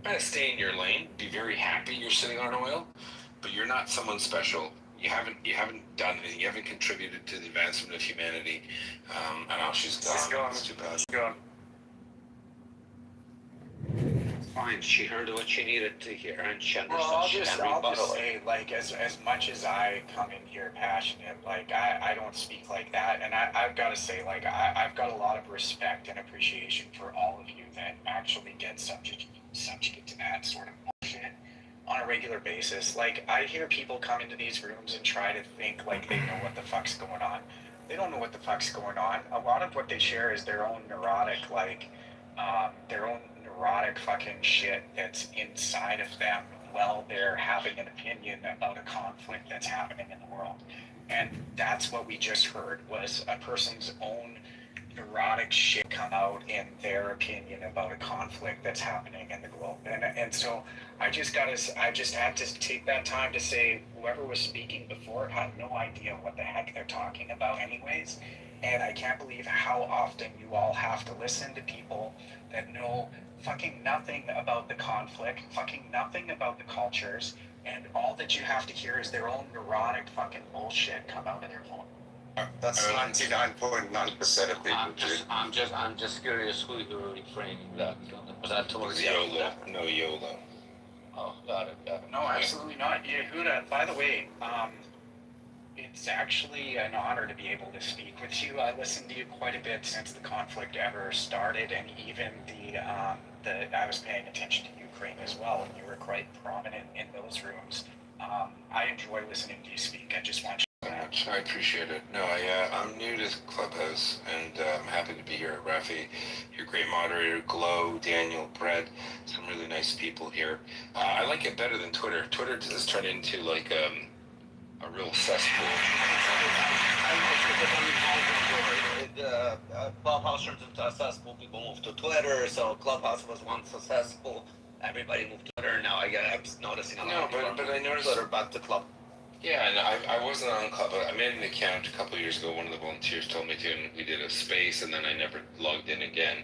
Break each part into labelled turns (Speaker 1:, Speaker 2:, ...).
Speaker 1: kind of stay in your lane. Be very happy you're sitting on oil, but you're not someone special. You haven't done anything. You haven't contributed to the advancement of humanity. I know she's gone. It's too bad.
Speaker 2: Fine, she heard what she needed to hear, and she understood.
Speaker 3: Well, I'll just say, like, as much as I come in here passionate, like, I don't speak like that, and I've got to say, like, I've got a lot of respect and appreciation for all of you that actually get subject to that sort of bullshit on a regular basis. Like, I hear people come into these rooms and try to think like they know what the fuck's going on. They don't know what the fuck's going on. A lot of what they share is their own neurotic, like, their own neurotic fucking shit that's inside of them while they're having an opinion about a conflict that's happening in the world. And that's what we just heard, was a person's own neurotic shit come out in their opinion about a conflict that's happening in the globe. And so I just had to take that time to say, whoever was speaking before had no idea what the heck they're talking about anyways. And I can't believe how often you all have to listen to people that know fucking nothing about the conflict, fucking nothing about the cultures, and all that you have to hear is their own neurotic fucking bullshit come out of their phone.
Speaker 4: That's 99.9% of people.
Speaker 2: I'm just curious who you're reframing that. Was that towards
Speaker 1: YOLO? No, YOLO.
Speaker 2: Oh, got it.
Speaker 3: No, absolutely not. Yehuda, by the way, it's actually an honor to be able to speak with you. I listened to you quite a bit since the conflict ever started, and even I was paying attention to Ukraine as well, and you were quite prominent in those rooms. I enjoy listening to you speak. I just want you to know.
Speaker 1: I appreciate it. No, I'm new to Clubhouse, and I'm happy to be here. Rafi, you're a great moderator. Glow, Daniel, Brett, some really nice people here. I like it better than Twitter. Twitter has turned into like a real cesspool.
Speaker 2: Clubhouse turns into a cesspool. People move to Twitter, so Clubhouse was once successful. Everybody moved to Twitter. Now I'm noticing a lot.
Speaker 1: But I noticed
Speaker 2: Twitter back to Club.
Speaker 1: Yeah, and I wasn't on Club. I made an account a couple of years ago. One of the volunteers told me to, and we did a space, and then I never logged in again.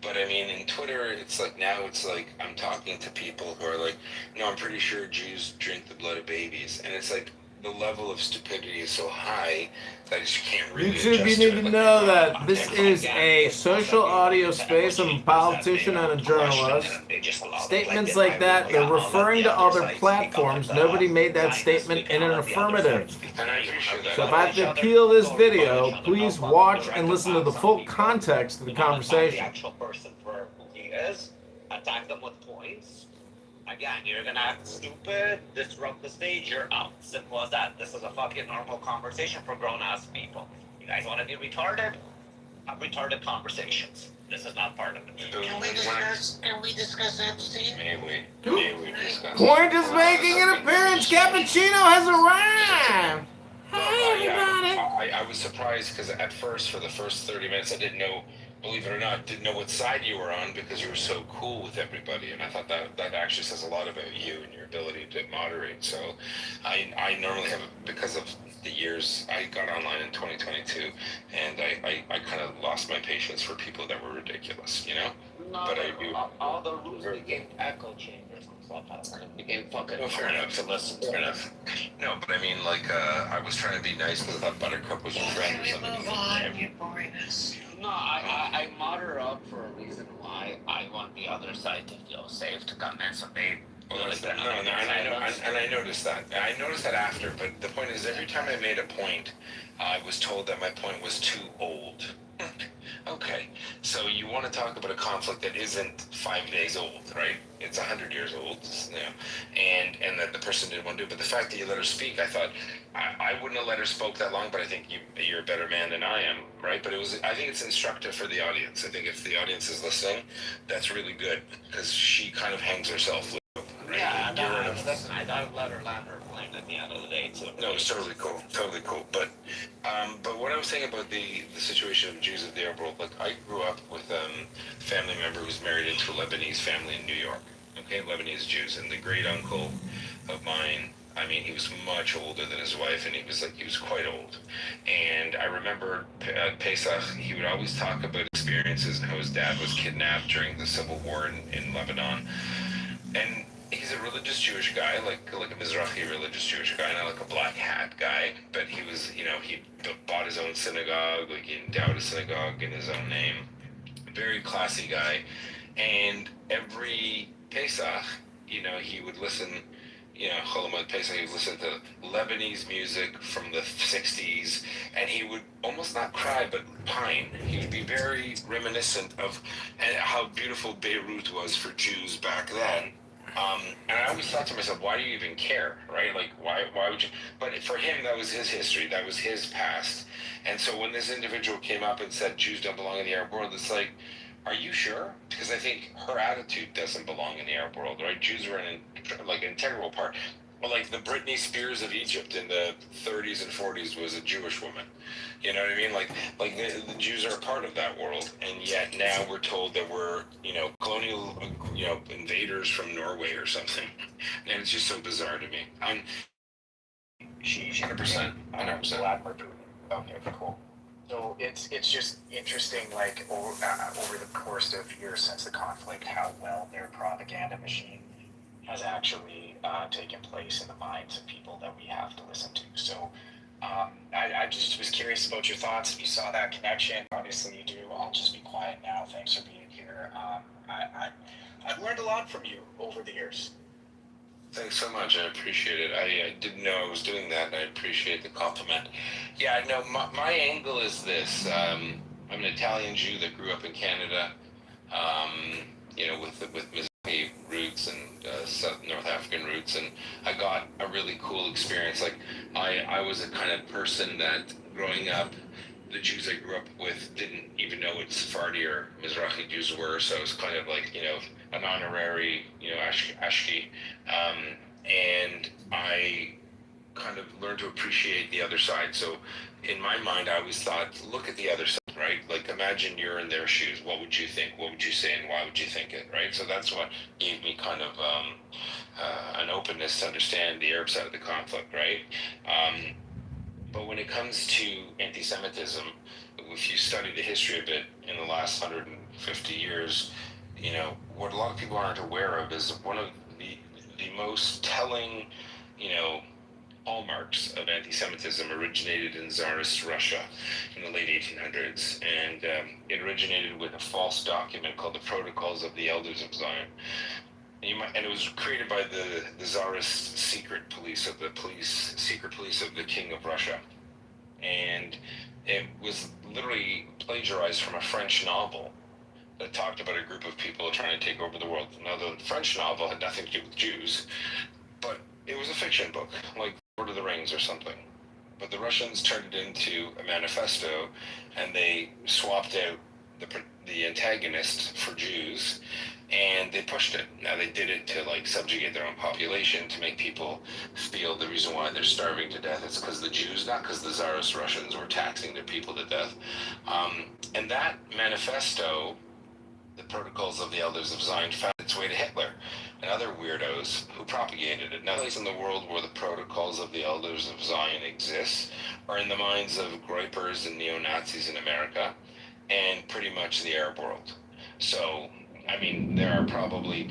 Speaker 1: But I mean, in Twitter, it's like now it's like I'm talking to people who are like, no, I'm pretty sure Jews drink the blood of babies, and it's like the level of stupidity is so high that you can't really.
Speaker 5: YouTube, you need to know that this is a social audio space. I'm a politician and a journalist. Statements like that, they're referring to other platforms. Nobody made that statement in an affirmative. So if I have to appeal this video, please watch and listen to the full context of the conversation.
Speaker 2: The actual person for who he is, attack them with points. Again, you're gonna act stupid, disrupt the stage, you're out. Simple as that. This is a fucking normal conversation for grown-ass people. You guys want to be retarded? Have retarded conversations. This is not part of it.
Speaker 6: Can we discuss Epstein?
Speaker 1: May we discuss?
Speaker 5: Point is making an appearance. Cappuccino has arrived. Hi, everybody.
Speaker 1: I was surprised because at first, for the first 30 minutes, I didn't know, believe it or not, didn't know what side you were on because you were so cool with everybody. And I thought that actually says a lot about you and your ability to moderate. So I normally have, because of the years, I got online in 2022, and I kind of lost my patience for people that were ridiculous, you know?
Speaker 2: No, but all the rules became echo chambers on Clubhouse, and it became fucking
Speaker 1: fair enough.
Speaker 2: To listen to.
Speaker 1: Fair enough. No, but I mean, like, I was trying to be nice because I thought Buttercup was your friend or something.
Speaker 6: Move on, you boringness.
Speaker 2: No, I modder up for a reason why I want the other side to feel safe to come in, so they.
Speaker 1: Well, and I noticed that. I noticed that after, but the point is, every time I made a point, I was told that my point was too old. Okay, so you want to talk about a conflict that isn't 5 days old, right? It's 100 years old, you know, and that the person didn't want to do it. But the fact that you let her speak, I thought I wouldn't have let her spoke that long. But I think you're a better man than I am, right? But I think it's instructive for the audience. I think if the audience is listening, that's really good because she kind of hangs herself. Right?
Speaker 2: Yeah, listen, I let her land her plane at the end of the day too.
Speaker 1: No, it's totally cool, But what I was saying about the situation of Jews of the Arab world, like I grew up with a family member who's married into a Lebanese family in New York. Okay, Lebanese Jews, and the great uncle of mine. I mean, he was much older than his wife, and he was quite old. And I remember at Pesach, he would always talk about experiences and how his dad was kidnapped during the civil war in Lebanon. religious Jewish guy, like a Mizrahi religious Jewish guy, not like a black hat guy. But he was, he bought his own synagogue, like he endowed a synagogue in his own name. Very classy guy, and every Pesach, he would listen. Chol Hamoed Pesach, he would listen to Lebanese music from the 60s, and he would almost not cry, but pine. He would be very reminiscent of how beautiful Beirut was for Jews back then. And I always thought to myself, why do you even care, right? Like, why would you? But for him, that was his history, that was his past. And so when this individual came up and said Jews don't belong in the Arab world, it's like, are you sure? Because I think her attitude doesn't belong in the Arab world, right? Jews are an integral part. Well, like the Britney Spears of Egypt in the 30s and 40s was a Jewish woman. You know what I mean? Like the Jews are a part of that world, and yet now we're told that we're, colonial, invaders from Norway or something, and it's just so bizarre to me.
Speaker 3: She
Speaker 1: 100%.
Speaker 3: Vladimir Putin. Okay, cool. So it's just interesting, like over the course of years since the conflict, how well their propaganda machine has actually taken place in the minds of people that we have to listen to. So I just was curious about your thoughts. If you saw that connection, obviously you do. I'll just be quiet now. Thanks for being here. I've learned a lot from you over the years.
Speaker 1: Thanks so much. I appreciate it. I didn't know I was doing that, and I appreciate the compliment. Yeah, no, my angle is this. I'm an Italian Jew that grew up in Canada, with Mizrahi roots and North African roots, and I got a really cool experience. Like, I was a kind of person that, growing up, the Jews I grew up with didn't even know what Sephardi or Mizrahi Jews were, so it was kind of like, an honorary, Ashki. And I kind of learned to appreciate the other side. So in my mind, I always thought, look at the other side, right? Like, imagine you're in their shoes. What would you think? What would you say? And why would you think it, right? So that's what gave me kind of an openness to understand the Arab side of the conflict, right? But when it comes to anti-Semitism, if you study the history of it in the last 150 years, what a lot of people aren't aware of is one of the most telling, hallmarks of anti-Semitism originated in Tsarist Russia in the late 1800s, and it originated with a false document called the Protocols of the Elders of Zion. And it was created by the Tsarist secret police of the King of Russia, and it was literally plagiarized from a French novel that talked about a group of people trying to take over the world. Now, the French novel had nothing to do with Jews, but it was a fiction book, like Lord of the Rings or something. But the Russians turned it into a manifesto, and they swapped out the antagonist for Jews, and they pushed it. Now, they did it to subjugate their own population, to make people feel the reason why they're starving to death is because the Jews, not because the Tsarist Russians were taxing their people to death. And that manifesto, the Protocols of the Elders of Zion, found its way to Hitler and other weirdos who propagated it. Now, place in the world where the Protocols of the Elders of Zion exists are in the minds of groypers and neo-Nazis in America, and pretty much the Arab world. So, there are probably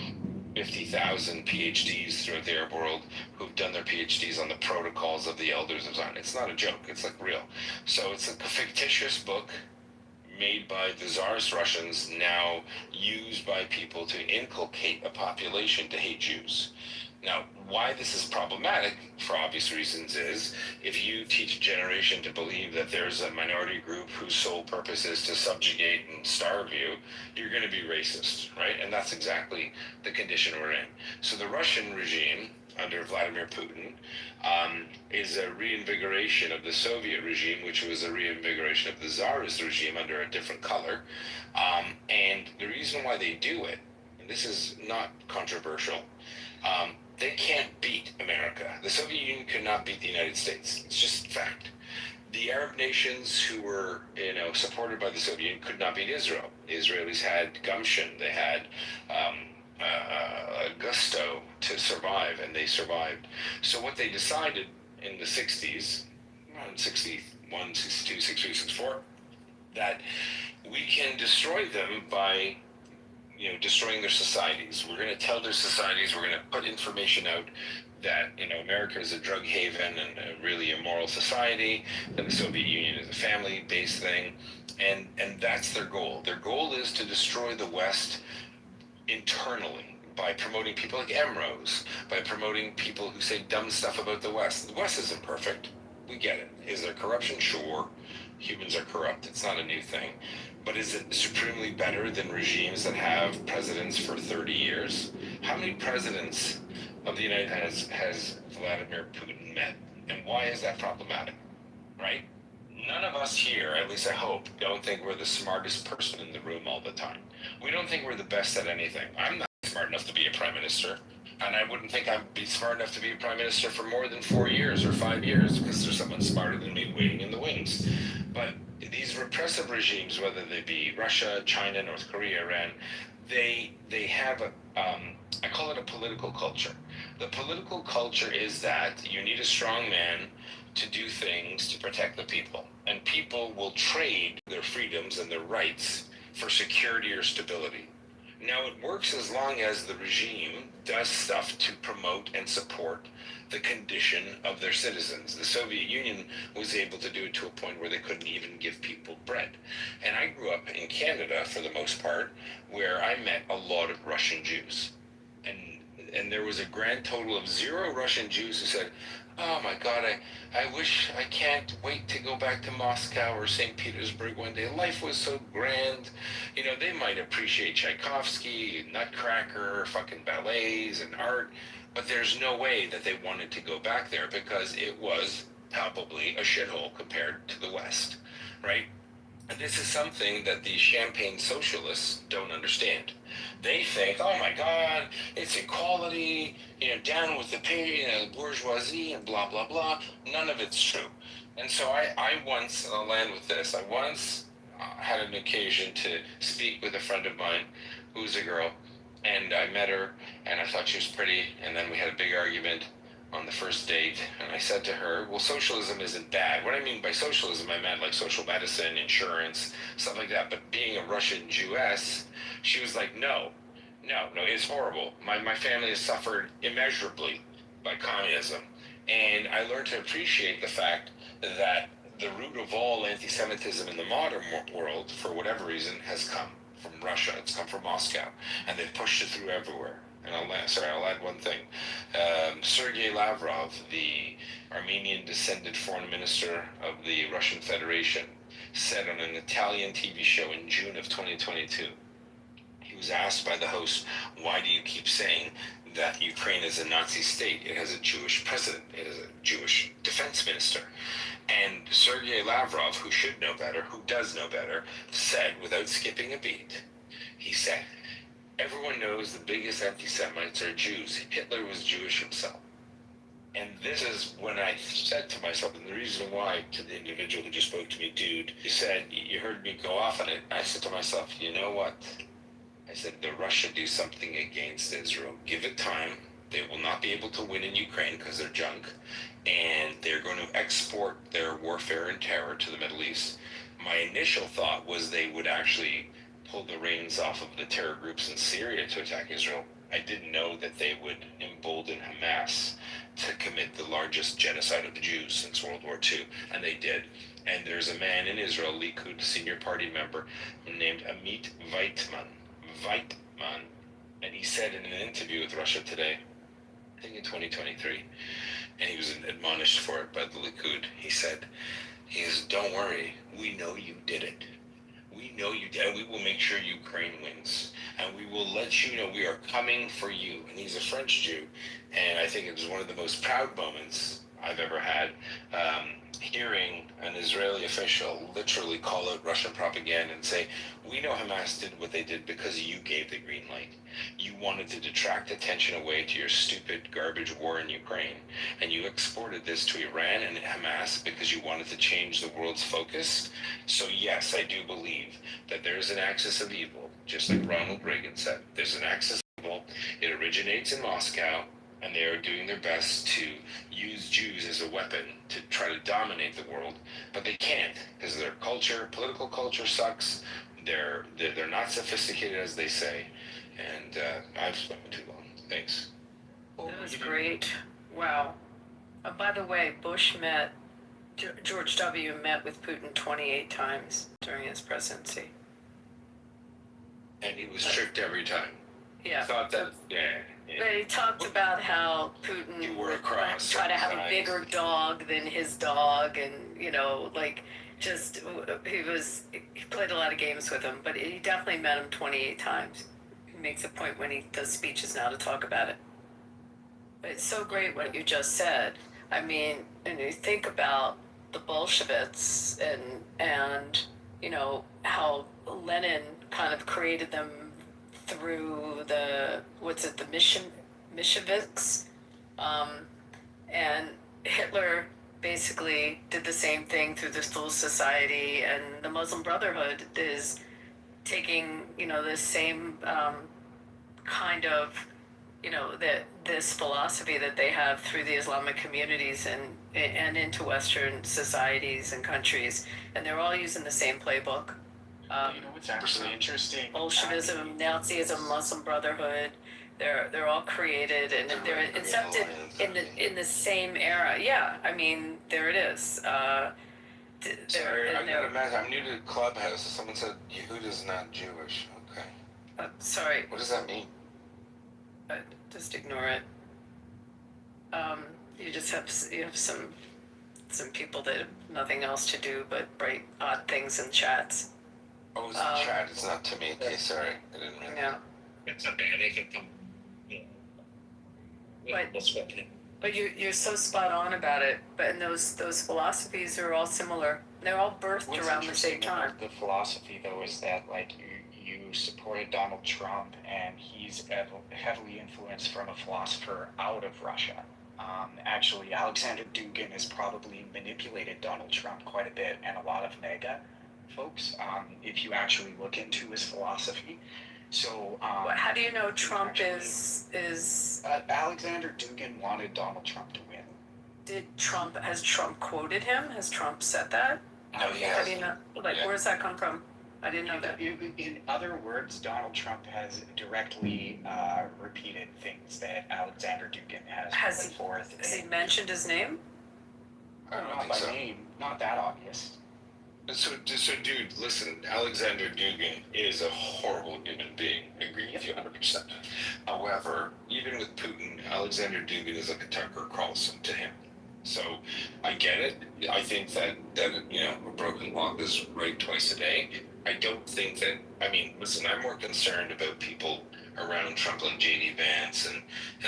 Speaker 1: 50,000 PhDs throughout the Arab world who've done their PhDs on the Protocols of the Elders of Zion. It's not a joke, it's real. So it's a fictitious book made by the Tsarist Russians, now used by people to inculcate a population to hate Jews. Now, why this is problematic, for obvious reasons, is if you teach a generation to believe that there's a minority group whose sole purpose is to subjugate and starve you, you're going to be racist, right? And that's exactly the condition we're in. So the Russian regime, under Vladimir Putin, is a reinvigoration of the Soviet regime, which was a reinvigoration of the Tsarist regime under a different color. And the reason why they do it, and this is not controversial, they can't beat America. The Soviet Union could not beat the United States. It's just fact. The Arab nations who were, supported by the Soviet Union could not beat Israel. The Israelis had gumption. They had gusto to survive, and they survived. So what they decided in the 60s, around 61, 62, 63, 64, that we can destroy them by destroying their societies. We're going to tell their societies, we're going to put information out that, America is a drug haven and a really immoral society, that the Soviet Union is a family-based thing, and that's their goal. Their goal is to destroy the West internally by promoting people like Emrose, by promoting people who say dumb stuff about the West. The West isn't perfect. We get it. Is there corruption? Sure. Humans are corrupt. It's not a new thing. But is it supremely better than regimes that have presidents for 30 years? How many presidents of the United States has Vladimir Putin met? And why is that problematic? Right? None of us here, at least I hope, don't think we're the smartest person in the room all the time. We don't think we're the best at anything. I'm not smart enough to be a prime minister. And I wouldn't think I'd be smart enough to be a prime minister for more than 4 years or 5 years because there's someone smarter than me waiting in the wings. But these repressive regimes, whether they be Russia, China, North Korea, Iran, they have I call it a political culture. The political culture is that you need a strong man to do things to protect the people. And people will trade their freedoms and their rights for security or stability. Now, it works as long as the regime does stuff to promote and support the condition of their citizens. The Soviet Union was able to do it to a point where they couldn't even give people bread. And I grew up in Canada, for the most part, where I met a lot of Russian Jews. And there was a grand total of 0 Russian Jews who said, "Oh my God, I can't wait to go back to Moscow or St. Petersburg one day. Life was so grand." They might appreciate Tchaikovsky, Nutcracker, fucking ballets and art, but there's no way that they wanted to go back there because it was palpably a shithole compared to the West, right? And this is something that the champagne socialists don't understand. They think, oh my God, it's equality, down with the bourgeoisie and blah, blah, blah. None of it's true. And so I once, and I'll land with this, I once had an occasion to speak with a friend of mine who's a girl, and I met her, and I thought she was pretty, and then we had a big argument on the first date, and I said to her, well, socialism isn't bad. What I mean by socialism, I meant like social medicine, insurance, stuff like that. But being a Russian Jewess, she was like, no, it's horrible. My family has suffered immeasurably by communism. And I learned to appreciate the fact that the root of all anti-Semitism in the modern world, for whatever reason, has come from Russia. It's come from Moscow. And they've pushed it through everywhere. And I'll add one thing. Sergei Lavrov, the Armenian-descended foreign minister of the Russian Federation, said on an Italian TV show in June of 2022, he was asked by the host, why do you keep saying that Ukraine is a Nazi state? It has a Jewish president. It has a Jewish defense minister. And Sergei Lavrov, who should know better, who does know better, said, without skipping a beat, he said, everyone knows the biggest anti-Semites are Jews. Hitler was Jewish himself. And this is when I said to myself, and the reason why, to the individual who just spoke to me, dude, you said, you heard me go off on it. I said to myself, you know what? I said, the Russia do something against Israel. Give it time. They will not be able to win in Ukraine because they're junk. And they're going to export their warfare and terror to the Middle East. My initial thought was they would actually pull the reins off of the terror groups in Syria to attack Israel. I didn't know that they would embolden Hamas to commit the largest genocide of the Jews since World War II, and they did. And there's a man in Israel, Likud senior party member, named Amit Weitman, and he said in an interview with Russia Today, I think in 2023, and he was admonished for it by the Likud, he said, don't worry, we know you did it. We know you did, and we will make sure Ukraine wins. And we will let you know we are coming for you. And he's a French Jew. And I think it was one of the most proud moments I've ever had, hearing an Israeli official literally call out Russian propaganda and say, we know Hamas did what they did because you gave the green light. You wanted to detract attention away to your stupid garbage war in Ukraine. And you exported this to Iran and Hamas because you wanted to change the world's focus. So yes, I do believe that there is an axis of evil, just like Ronald Reagan said. There's an axis of evil. It originates in Moscow. And they are doing their best to use Jews as a weapon to try to dominate the world, but they can't because their culture, political culture, sucks. They're not sophisticated as they say, And I've spoken too long. Thanks.
Speaker 7: That was great. Wow. By the way, George W. met with Putin 28 times during his presidency.
Speaker 1: And he was tricked every time.
Speaker 7: Yeah.
Speaker 1: Thought that,
Speaker 7: But he talked about how Putin
Speaker 1: You were
Speaker 7: would
Speaker 1: across
Speaker 7: try to have a
Speaker 1: sides.
Speaker 7: bigger dog than his dog, and just he played a lot of games with him, but he definitely met him 28 times. He makes a point when he does speeches now to talk about it. But it's so great what you just said. I mean, and you think about the Bolsheviks and how Lenin kind of created them through the Mensheviks, and Hitler basically did the same thing through the Thule Society, and the Muslim Brotherhood is taking this same kind of this philosophy that they have through the Islamic communities and into Western societies and countries, and they're all using the same playbook.
Speaker 3: What's actually interesting?
Speaker 7: Bolshevism, Nazism, Muslim Brotherhood, they're all created and they're incepted in the same era. Yeah, I mean, there it is.
Speaker 1: Sorry, I gotta imagine. I'm new to Clubhouse. Someone said Yehuda's not Jewish. Okay.
Speaker 7: Sorry,
Speaker 1: What does that mean?
Speaker 7: just ignore it. You just have some people that have nothing else to do but write odd things in chats.
Speaker 1: Oh, it's in chat. It's not to me. Okay, sorry. I didn't mean
Speaker 7: Yeah.
Speaker 2: It's okay. They can come.
Speaker 7: But you're so spot on about it. But and those philosophies are all similar. They're all birthed
Speaker 3: What's
Speaker 7: around the same
Speaker 3: interesting
Speaker 7: time.
Speaker 3: about the philosophy, though, is that you supported Donald Trump, and he's heavily influenced from a philosopher out of Russia. Actually, Alexander Dugin has probably manipulated Donald Trump quite a bit, and a lot of MAGA folks, if you actually look into his philosophy. So,
Speaker 7: How do you know Trump is?
Speaker 3: Alexander Dugin wanted Donald Trump to win.
Speaker 7: Has Trump quoted him? Has Trump said that?
Speaker 1: No, he
Speaker 7: How do you
Speaker 1: hasn't.
Speaker 7: know? Like,
Speaker 1: Yeah.
Speaker 7: where's that come from? I didn't know that.
Speaker 3: In other words, Donald Trump has directly repeated things that Alexander Dugin has put forth.
Speaker 7: Has he mentioned his name?
Speaker 1: I don't
Speaker 3: Not
Speaker 1: think
Speaker 3: by
Speaker 1: so.
Speaker 3: name, not that obvious.
Speaker 1: So, dude, listen. Alexander Dugin is a horrible human being. I agree with you 100%. However, even with Putin, Alexander Dugin is like a Tucker Carlson to him. So, I get it. I think that a broken clock is right twice a day. I don't think that. I mean, listen. I'm more concerned about people around Trump like J.D. Vance and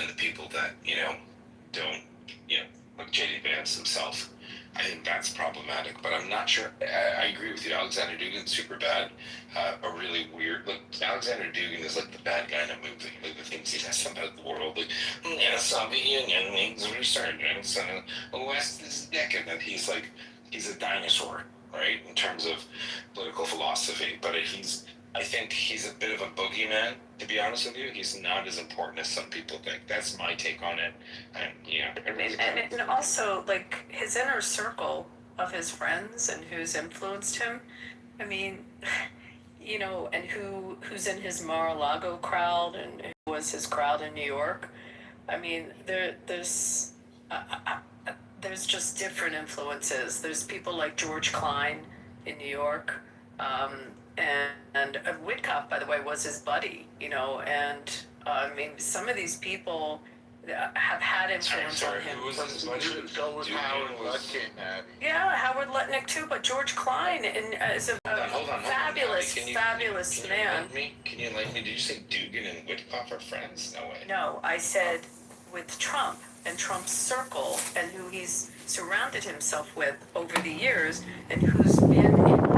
Speaker 1: the people that don't like J.D. Vance himself. I think that's problematic, but I'm not sure. I agree with you. Alexander Dugin's super bad. A really weird. Like Alexander Dugin is like the bad guy in a movie. Like the things he says about the world. Like, Soviet Union needs a resurgence, and the West is decadent. He's a dinosaur, right? In terms of political philosophy, but I think he's a bit of a boogeyman. To be honest with you, he's not as important as some people think. That's my take on it.
Speaker 7: And also, like, his inner circle of his friends and who's influenced him. I mean, and who's in his Mar-a-Lago crowd and who was his crowd in New York. I mean, there's just different influences. There's people like George Klein in New York. And Whitcock, by the way, was his buddy, and I mean, some of these people have had influence on him.
Speaker 1: Who was his buddy?
Speaker 4: So was Howard Lutnick.
Speaker 7: Yeah, Howard Lutnick too, but George Klein is a
Speaker 1: Hold on.
Speaker 7: fabulous man.
Speaker 1: Can you enlighten me? Did you say Dugin and Whitcock are friends? No way.
Speaker 7: No, I said with Trump and Trump's circle and who he's surrounded himself with over the years and who's been in